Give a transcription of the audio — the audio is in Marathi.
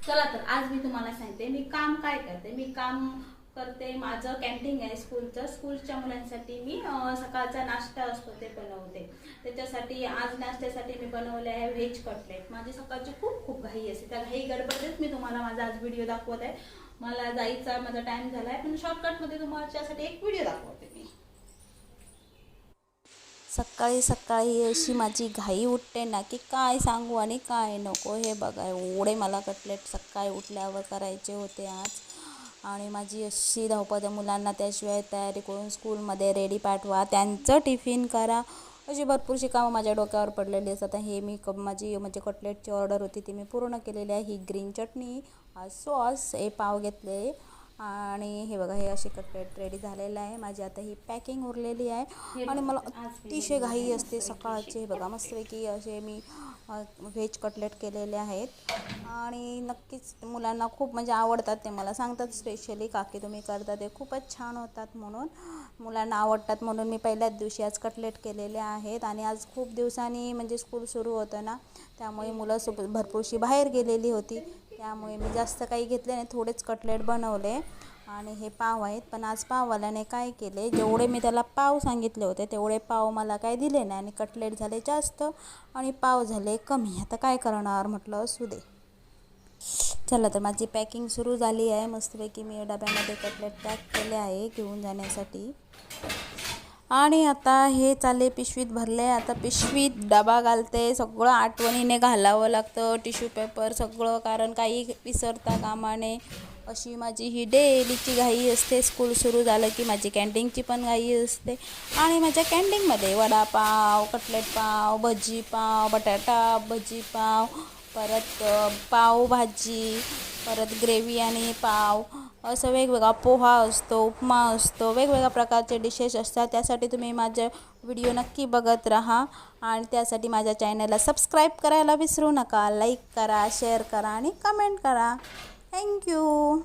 चला तर आज मी तुम्हाला सांगते मी काम काय करते। मी काम करते, माझं कॅन्टीन आहे स्कूलचं। स्कूलच्या मुलांसाठी मी सकाळचा नाश्ता असतो ते बनवते। त्याच्यासाठी आज नाश्त्यासाठी मी बनवले आहे व्हेज कटलेट। माझी सकाळची खूप खूप घाई असते, त्या घाई गडबडीत मी तुम्हाला माझा आज व्हिडिओ दाखवत आहे। मला जायचा माझा टाइम झाला आहे, पण शॉर्टकटमध्ये तुमच्यासाठी एक व्हिडिओ दाखवते मी। सकाळी सकाळी अशी माझी घाई उठते ना की काय सांगू आणि काय नको। हे बघा एवढे मला कटलेट सकाळी उठल्यावर करायचे होते आज, आणि माझी अशी धावपळ मुलांना त्याशिवाय तयारी करून स्कूलमध्ये रेडी पाठवा, त्यांचं टिफिन करा, अशी भरपूरशी कामं माझ्या डोक्यावर पडलेली असतात। हे मी माझी म्हणजे कटलेटची ऑर्डर होती ती मी पूर्ण केलेली आहे। ही ग्रीन चटणी, सॉस, हे पाव घेतले, आणि हे बघा हे असे कटलेट रेडी झालेलं आहे। माझी आता ही पॅकिंग उरलेली आहे आणि मला अतिशय घाई असते सकाळचे। हे बघा मस्तपैकी असे मी व्हेज कटलेट केलेले आहेत, आणि नक्कीच मुलांना खूप म्हणजे आवडतात। ते मला सांगतात स्पेशली काकी तुम्ही करता ते खूपच छान होतात, म्हणून मुलांना आवडतात, म्हणून मी पहिल्याच दिवशी आज कटलेट केलेले आहेत। आणि आज खूप दिवसांनी म्हणजे स्कूल सुरू होतं ना, त्यामुळे मुलं भरपूरशी बाहेर गेलेली होती, त्यामुळे मी जास्त काही घेतले नाही, थोडेच कटलेट बनवले। आणि हे पाव आहेत, पण आज पाववाल्याने काय केले, जेवढे मी त्याला पाव सांगितले होते तेवढे पाव मला काय दिले नाही, आणि कटलेट झाले जास्त आणि पाव झाले कमी। आता काय करणार म्हटलं असू दे। चला तर माझी पॅकिंग सुरू झाली आहे। मस्तपैकी मी डब्यामध्ये कटलेट पॅक केले आहे घेऊन जाण्यासाठी, आणि आता हे चालले पिशवीत भरले। आता पिशवीत डबा घालते, सगळं आठवणीने घालावं लागतं, टिश्यू पेपर सगळं, कारण काही विसरता कामा नये। अशी माझी ही डेलीची घाई असते। स्कूल सुरू झालं की माझी कॅन्टीनची पण घाई असते, आणि माझ्या कॅन्टीनमध्ये वडापाव, कटलेट पाव, भजी पाव, बटाटा भजी पाव, परत पावभाजी, परत ग्रेव्ही आणि पाव, असं वेगवेगळा पोहा असतो, उपमा असतो, वेगवेगळ्या प्रकारचे डिशेस असतात। त्यासाठी तुम्ही माझे व्हिडिओ नक्की बघत राहा, आणि त्यासाठी माझ्या चॅनलला सबस्क्राईब करायला विसरू नका। लाईक करा, शेअर करा आणि कमेंट करा। थँक्यू।